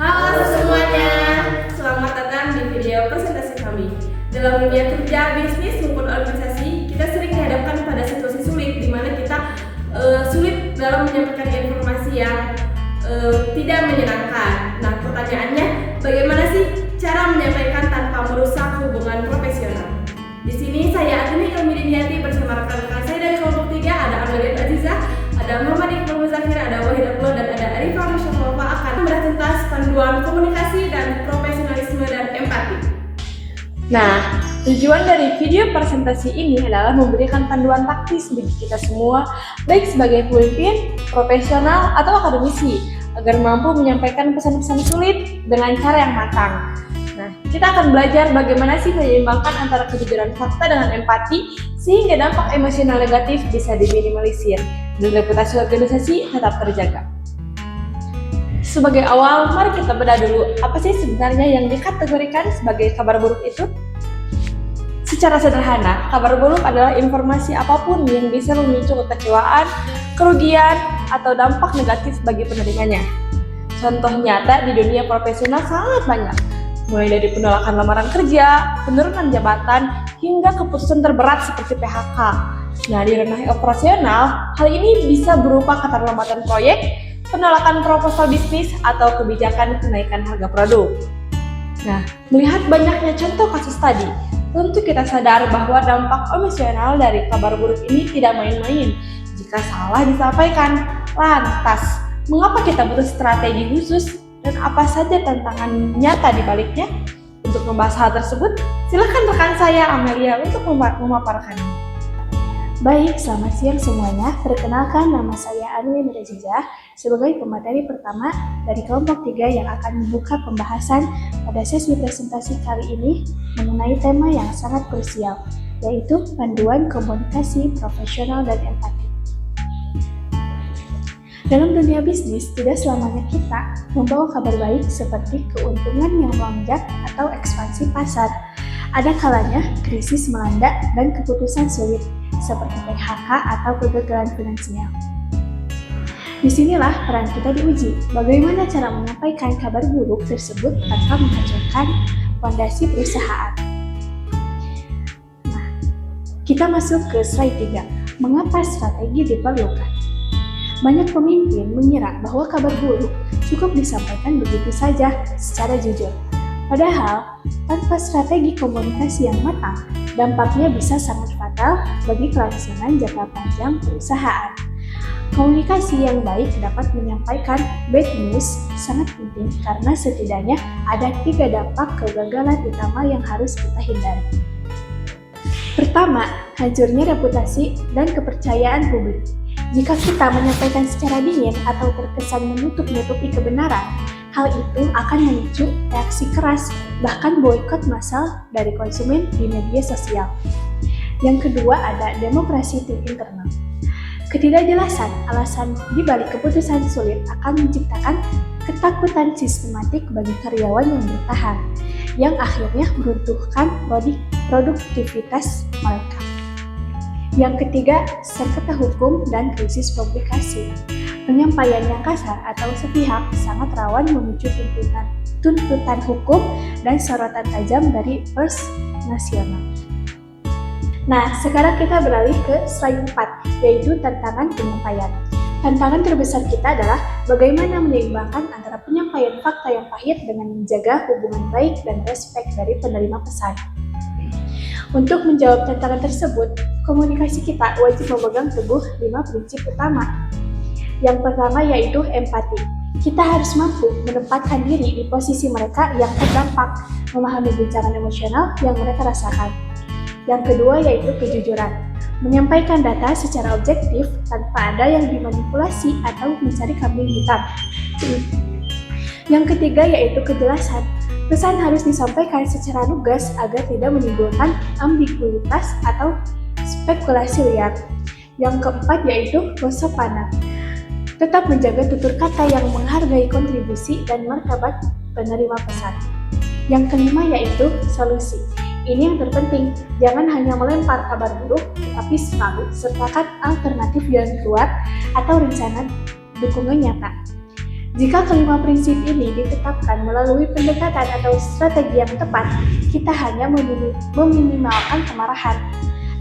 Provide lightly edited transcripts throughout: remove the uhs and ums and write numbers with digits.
Halo semuanya, selamat datang di video presentasi kami. Dalam dunia kerja, bisnis maupun organisasi, kita sering dihadapkan pada situasi sulit di mana kita sulit dalam menyampaikan informasi yang tidak menyenangkan. Nah, pertanyaannya, bagaimana sih cara menyampaikan tanpa merusak hubungan profesional? Di sini saya Agni Ilmidiniati bersama rekan-rekan saya dari kelompok 3, ada Amelia Aziza, ada Muhammad Iqbal Muzakir, ada Wahid Abdullah, dan ada Arifah Musyafafa akan membahas tentang panduan komunikasi dan profesionalisme dan empati. Nah, tujuan dari video presentasi ini adalah memberikan panduan taktis bagi kita semua, baik sebagai pemimpin, profesional, atau akademisi, agar mampu menyampaikan pesan-pesan sulit dengan cara yang matang. Nah, kita akan belajar bagaimana sih menyeimbangkan antara kejujuran fakta dengan empati, sehingga dampak emosional negatif bisa diminimalisir, dan reputasi organisasi tetap terjaga. Sebagai awal, mari kita bedah dulu apa sih sebenarnya yang dikategorikan sebagai kabar buruk itu? Secara sederhana, kabar buruk adalah informasi apapun yang bisa memicu kekecewaan, kerugian, atau dampak negatif bagi penerimanya. Contoh nyata di dunia profesional sangat banyak, mulai dari penolakan lamaran kerja, penurunan jabatan, hingga keputusan terberat seperti PHK. Nah, di ranah operasional, hal ini bisa berupa keterlambatan proyek, penolakan proposal bisnis, atau kebijakan kenaikan harga produk. Nah, melihat banyaknya contoh kasus tadi, tentu kita sadar bahwa dampak emosional dari kabar buruk ini tidak main-main jika salah disampaikan. Lantas, mengapa kita butuh strategi khusus dan apa saja tantangan nyata di baliknya? Untuk membahas hal tersebut, silakan rekan saya Amelia untuk memaparkannya. Baik, selamat siang semuanya. Perkenalkan, nama saya Anwin Reziza sebagai pemateri pertama dari kelompok 3 yang akan membuka pembahasan pada sesi presentasi kali ini mengenai tema yang sangat krusial, yaitu panduan komunikasi profesional dan empati. Dalam dunia bisnis, tidak selamanya kita membawa kabar baik seperti keuntungan yang melonjak atau ekspansi pasar. Ada kalanya krisis melanda dan keputusan sulit, seperti PHK atau kegagalan finansial. Disinilah peran kita diuji, bagaimana cara menyampaikan kabar buruk tersebut tanpa menghancurkan fondasi perusahaan. Nah, kita masuk ke slide 3. Mengapa strategi diperlukan? Banyak pemimpin mengira bahwa kabar buruk cukup disampaikan begitu saja secara jujur. Padahal, tanpa strategi komunikasi yang matang, dampaknya bisa sangat fatal bagi kelangsungan jangka panjang perusahaan. Komunikasi yang baik dapat menyampaikan bad news sangat penting karena setidaknya ada 3 dampak kegagalan utama yang harus kita hindari. Pertama, hancurnya reputasi dan kepercayaan publik. Jika kita menyampaikan secara dingin atau terkesan menutup-nutupi kebenaran, hal itu akan memicu reaksi keras, bahkan boikot massal dari konsumen di media sosial. Yang kedua, ada demokrasi internal. Ketidakjelasan alasan di balik keputusan sulit akan menciptakan ketakutan sistematik bagi karyawan yang bertahan, yang akhirnya meruntuhkan produktivitas mereka. Yang ketiga, sengketa hukum dan krisis publikasi. Penyampaian yang kasar atau sepihak sangat rawan memicu tuntutan hukum dan sorotan tajam dari pers nasional. Nah, sekarang kita beralih ke slide 4, yaitu tantangan penyampaian. Tantangan terbesar kita adalah bagaimana menyeimbangkan antara penyampaian fakta yang pahit dengan menjaga hubungan baik dan respek dari penerima pesan. Untuk menjawab tantangan tersebut, komunikasi kita wajib memegang teguh 5 prinsip utama. Yang pertama yaitu empati. Kita harus mampu menempatkan diri di posisi mereka yang terdampak, memahami guncangan emosional yang mereka rasakan. Yang kedua yaitu kejujuran. Menyampaikan data secara objektif tanpa ada yang dimanipulasi atau mencari kambing hitam. Yang ketiga yaitu kejelasan. Pesan harus disampaikan secara lugas agar tidak menimbulkan ambiguitas atau spekulasi liar. Yang keempat yaitu kesopanan. Tetap menjaga tutur kata yang menghargai kontribusi dan martabat penerima pesan. Yang kelima yaitu solusi. Ini yang terpenting, jangan hanya melempar kabar buruk, tetapi selalu sertakan alternatif jalan keluar atau rencana dukungan nyata. Jika kelima prinsip ini ditetapkan melalui pendekatan atau strategi yang tepat, kita hanya meminimalkan kemarahan,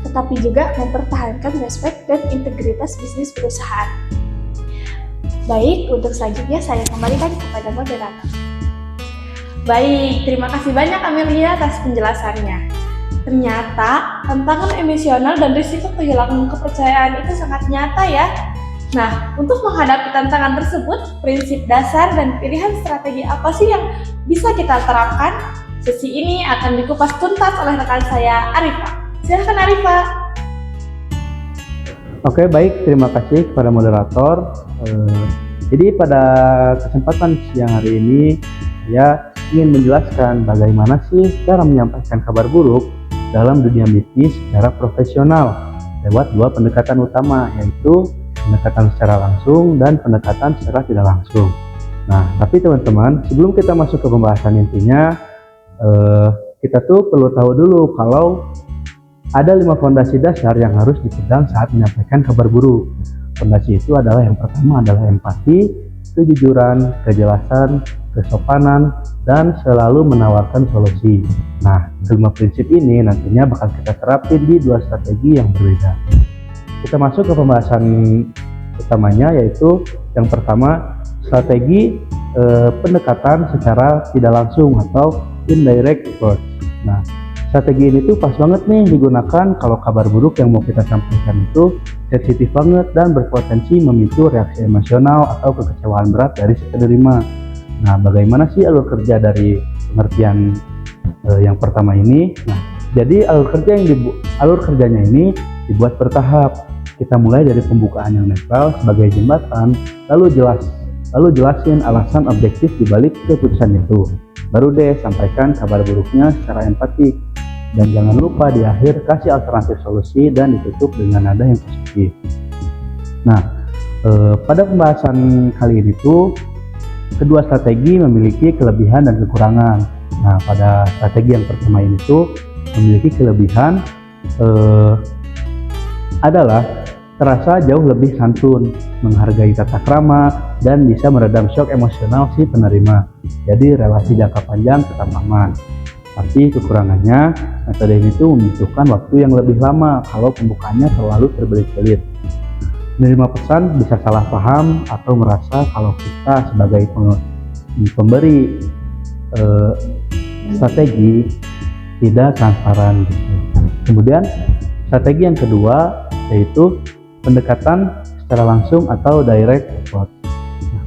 tetapi juga mempertahankan respek dan integritas bisnis perusahaan. Baik, untuk selanjutnya saya kembalikan kepada moderator. Baik, terima kasih banyak Amelia atas penjelasannya. Ternyata tantangan emosional dan risiko kehilangan kepercayaan itu sangat nyata ya. Nah, untuk menghadapi tantangan tersebut, prinsip dasar dan pilihan strategi apa sih yang bisa kita terapkan? Sesi ini akan dikupas tuntas oleh rekan saya, Arifa. Silakan Arifa. Oke, baik. Terima kasih kepada moderator. Jadi pada kesempatan siang hari ini, saya ingin menjelaskan bagaimana sih cara menyampaikan kabar buruk dalam dunia bisnis secara profesional lewat dua pendekatan utama, yaitu pendekatan secara langsung dan pendekatan secara tidak langsung. Nah, tapi teman-teman, sebelum kita masuk ke pembahasan intinya, kita tuh perlu tahu dulu kalau ada 5 fondasi dasar yang harus dipegang saat menyampaikan kabar buruk. Fondasi itu adalah yang pertama adalah empati, kejujuran, kejelasan, kesopanan, dan selalu menawarkan solusi. Nah, kelima prinsip ini nantinya bakal kita terapin di 2 strategi yang berbeda. Kita masuk ke pembahasan utamanya, yaitu yang pertama strategi pendekatan secara tidak langsung atau indirect approach. Nah, strategi ini tuh pas banget nih digunakan kalau kabar buruk yang mau kita sampaikan itu sensitif banget dan berpotensi memicu reaksi emosional atau kekecewaan berat dari si penerima. Nah, bagaimana sih alur kerja dari pengertian yang pertama ini? Nah, jadi alur kerjanya ini dibuat bertahap. Kita mulai dari pembukaan yang netral sebagai jembatan, lalu jelasin alasan objektif dibalik keputusan itu. Baru deh sampaikan kabar buruknya secara empatik. Dan jangan lupa di akhir kasih alternatif solusi dan ditutup dengan nada yang positif. Nah, pada pembahasan kali ini tuh kedua strategi memiliki kelebihan dan kekurangan. Nah, pada strategi yang pertama ini tuh memiliki kelebihan adalah terasa jauh lebih santun, menghargai tata krama, dan bisa meredam shock emosional si penerima. Jadi relasi jangka panjang tetap aman. Tapi kekurangannya, metode ini tuh membutuhkan waktu yang lebih lama kalau pembukaannya terlalu terbelit-belit. Menerima pesan bisa salah paham atau merasa kalau kita sebagai pemberi strategi tidak transparan gitu. Kemudian strategi yang kedua yaitu pendekatan secara langsung atau direct approach. Nah,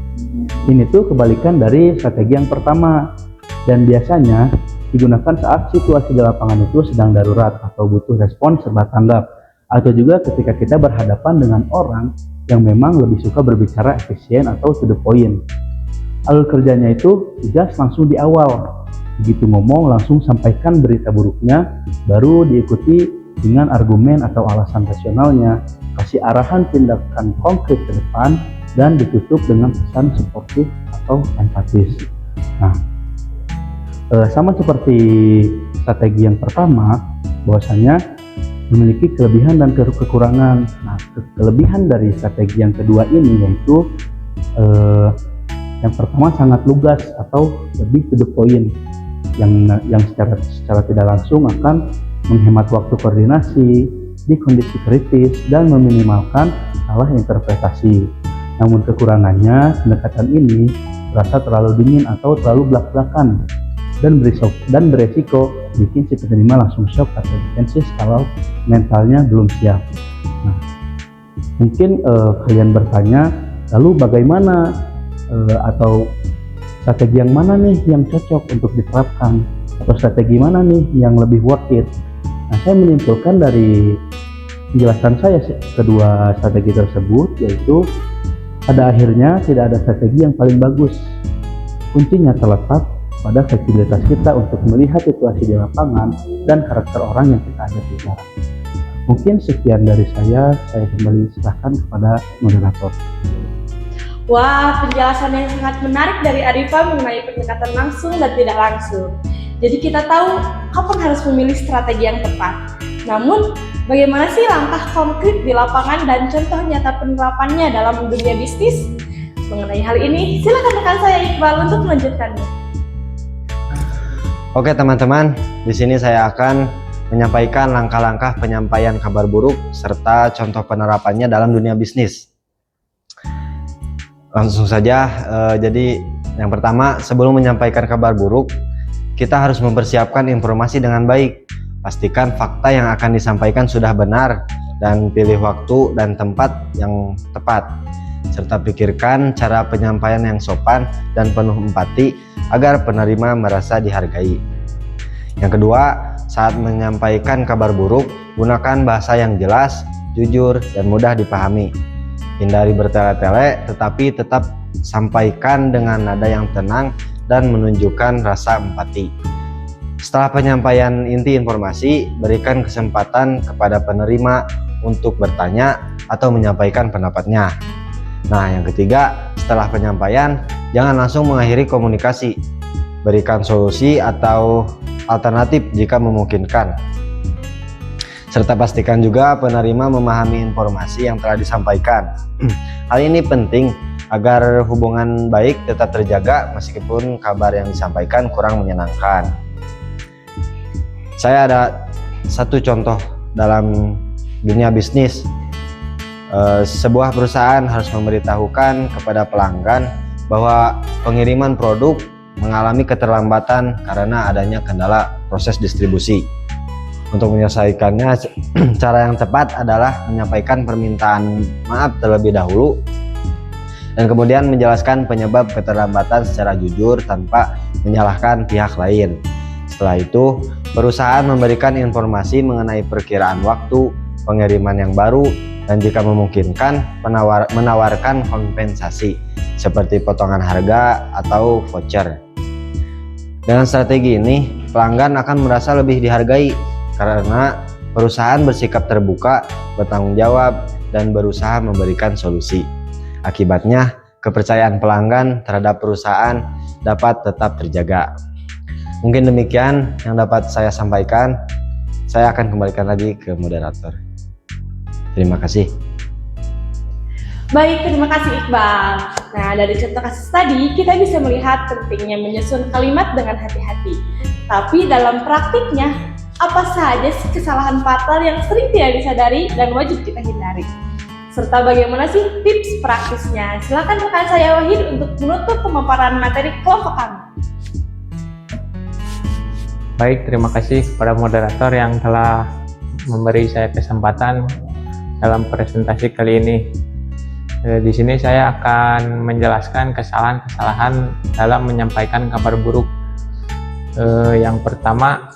ini tuh kebalikan dari strategi yang pertama dan biasanya digunakan saat situasi di lapangan itu sedang darurat atau butuh respon serba tanggap, atau juga ketika kita berhadapan dengan orang yang memang lebih suka berbicara efisien atau to the point. Alur kerjanya itu gas langsung di awal, begitu ngomong langsung sampaikan berita buruknya, baru diikuti dengan argumen atau alasan rasionalnya, kasih arahan tindakan konkret ke depan, dan ditutup dengan pesan suportif atau empatis. Nah, sama seperti strategi yang pertama, bahwasanya memiliki kelebihan dan kekurangan. Nah, kelebihan dari strategi yang kedua ini yaitu yang pertama sangat lugas atau lebih to the point, yang secara tidak langsung akan menghemat waktu koordinasi di kondisi kritis dan meminimalkan salah interpretasi. Namun kekurangannya, pendekatan ini terasa terlalu dingin atau terlalu belak-belakan dan beresiko bikin si penerima langsung shock atau defensif kalau mentalnya belum siap. Nah, mungkin kalian bertanya, lalu bagaimana atau strategi yang mana nih yang cocok untuk diterapkan, atau strategi mana nih yang lebih worth it? Nah, saya menyimpulkan dari penjelasan saya kedua strategi tersebut, yaitu pada akhirnya tidak ada strategi yang paling bagus. Kuncinya terletak pada fleksibilitas kita untuk melihat situasi di lapangan dan karakter orang yang kita ajak bicara. Mungkin sekian dari saya kembali serahkan kepada moderator. Wah, penjelasan yang sangat menarik dari Arifa mengenai pendekatan langsung dan tidak langsung. Jadi kita tahu kapan harus memilih strategi yang tepat. Namun, bagaimana sih langkah konkret di lapangan dan contoh nyata penerapannya dalam dunia bisnis? Mengenai hal ini, silakan rekan saya Iqbal untuk melanjutkannya. Oke teman-teman, di sini saya akan menyampaikan langkah-langkah penyampaian kabar buruk serta contoh penerapannya dalam dunia bisnis. Langsung saja, jadi yang pertama, sebelum menyampaikan kabar buruk, kita harus mempersiapkan informasi dengan baik. Pastikan fakta yang akan disampaikan sudah benar dan pilih waktu dan tempat yang tepat. Serta pikirkan cara penyampaian yang sopan dan penuh empati agar penerima merasa dihargai. Yang kedua, saat menyampaikan kabar buruk, gunakan bahasa yang jelas, jujur, dan mudah dipahami. Hindari bertele-tele, tetapi tetap sampaikan dengan nada yang tenang dan menunjukkan rasa empati. Setelah penyampaian inti informasi, berikan kesempatan kepada penerima untuk bertanya atau menyampaikan pendapatnya. Nah, yang ketiga, setelah penyampaian, jangan langsung mengakhiri komunikasi. Berikan solusi atau alternatif jika memungkinkan. Serta pastikan juga penerima memahami informasi yang telah disampaikan. Hal ini penting agar hubungan baik tetap terjaga meskipun kabar yang disampaikan kurang menyenangkan. Saya ada satu contoh dalam dunia bisnis. Sebuah perusahaan harus memberitahukan kepada pelanggan bahwa pengiriman produk mengalami keterlambatan karena adanya kendala proses distribusi. Untuk menyelesaikannya, cara yang tepat adalah menyampaikan permintaan maaf terlebih dahulu dan kemudian menjelaskan penyebab keterlambatan secara jujur tanpa menyalahkan pihak lain. Setelah itu, perusahaan memberikan informasi mengenai perkiraan waktu pengiriman yang baru dan jika memungkinkan menawarkan kompensasi seperti potongan harga atau voucher. Dengan strategi ini, pelanggan akan merasa lebih dihargai karena perusahaan bersikap terbuka, bertanggung jawab, dan berusaha memberikan solusi. Akibatnya, kepercayaan pelanggan terhadap perusahaan dapat tetap terjaga. Mungkin demikian yang dapat saya sampaikan. Saya akan kembalikan lagi ke moderator. Terima kasih. Baik, terima kasih Iqbal. Nah, dari contoh kasus tadi, kita bisa melihat pentingnya menyusun kalimat dengan hati-hati. Tapi dalam praktiknya, apa saja sih kesalahan fatal yang sering tidak disadari dan wajib kita hindari? Serta bagaimana sih tips praktisnya? Silakan rekan saya Wahid untuk menutup pemaparan materi kelompok kami. Baik, terima kasih kepada moderator yang telah memberi saya kesempatan dalam presentasi kali ini. Di sini saya akan menjelaskan kesalahan-kesalahan dalam menyampaikan kabar buruk. Yang pertama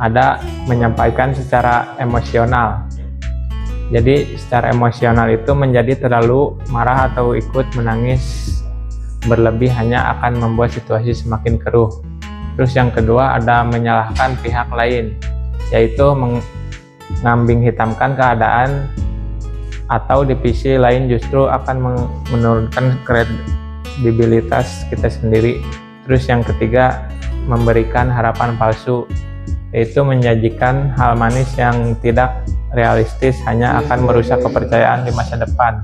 ada menyampaikan secara emosional. Jadi secara emosional itu menjadi terlalu marah atau ikut menangis berlebih hanya akan membuat situasi semakin keruh. Terus yang kedua ada menyalahkan pihak lain, yaitu mengambing hitamkan keadaan atau divisi lain justru akan menurunkan kredibilitas kita sendiri. Terus yang ketiga memberikan harapan palsu, yaitu menjanjikan hal manis yang tidak realistis hanya akan merusak kepercayaan di masa depan.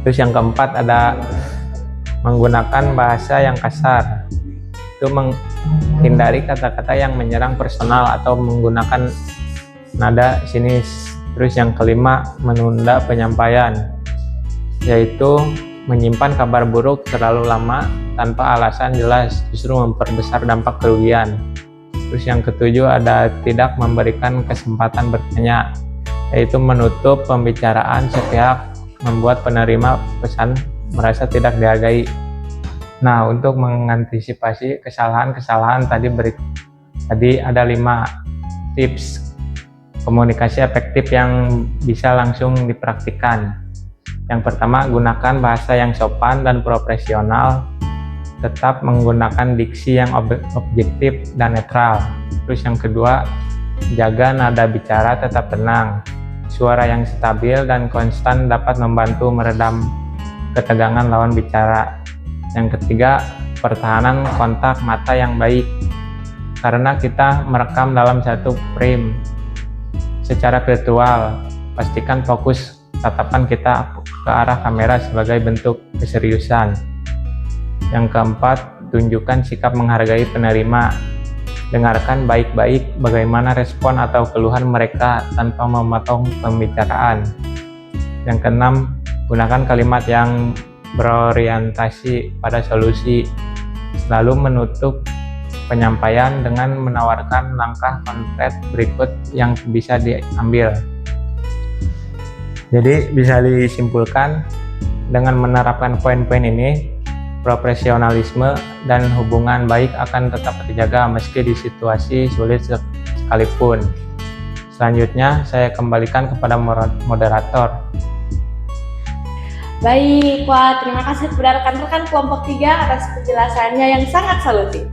Terus yang keempat ada menggunakan bahasa yang kasar, itu menghindari kata-kata yang menyerang personal atau menggunakan nada sinis. Terus yang kelima menunda penyampaian, yaitu menyimpan kabar buruk terlalu lama tanpa alasan jelas, justru memperbesar dampak kerugian. Terus yang ketujuh ada tidak memberikan kesempatan bertanya, yaitu menutup pembicaraan sepihak, membuat penerima pesan merasa tidak dihargai. Nah, untuk mengantisipasi kesalahan-kesalahan tadi ada 5 tips komunikasi efektif yang bisa langsung dipraktikkan. Yang pertama, gunakan bahasa yang sopan dan profesional. Tetap menggunakan diksi yang objektif dan netral. Terus yang kedua, jaga nada bicara tetap tenang. Suara yang stabil dan konstan dapat membantu meredam ketegangan lawan bicara. Yang ketiga, pertahanan kontak mata yang baik. Karena kita merekam dalam satu frame secara virtual, pastikan fokus tatapan kita ke arah kamera sebagai bentuk keseriusan. Yang keempat, tunjukkan sikap menghargai penerima. Dengarkan baik-baik bagaimana respon atau keluhan mereka tanpa memotong pembicaraan. Yang keenam, gunakan kalimat yang berorientasi pada solusi. Selalu menutup penyampaian dengan menawarkan langkah konkret berikut yang bisa diambil. Jadi bisa disimpulkan dengan menerapkan poin-poin ini, profesionalisme dan hubungan baik akan tetap terjaga meski di situasi sulit sekalipun. Selanjutnya saya kembalikan kepada moderator. Baik, wah terima kasih kepada rekan-rekan kelompok 3 atas penjelasannya yang sangat solutif.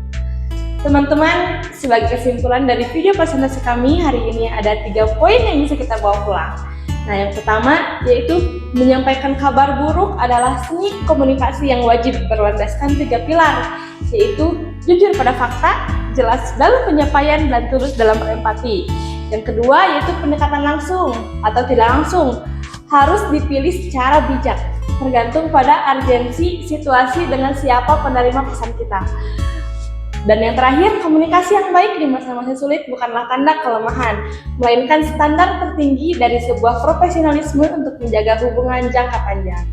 Teman-teman, sebagai kesimpulan dari video presentasi kami hari ini ada 3 poin yang bisa kita bawa pulang. Nah, yang pertama yaitu menyampaikan kabar buruk adalah seni komunikasi yang wajib berlandaskan 3 pilar, yaitu jujur pada fakta, jelas dalam penyampaian, dan tulus dalam berempati. Yang kedua yaitu pendekatan langsung atau tidak langsung, harus dipilih secara bijak, tergantung pada urgensi situasi dengan siapa penerima pesan kita. Dan yang terakhir, komunikasi yang baik di masa-masa sulit bukanlah tanda kelemahan, melainkan standar tertinggi dari sebuah profesionalisme untuk menjaga hubungan jangka panjang.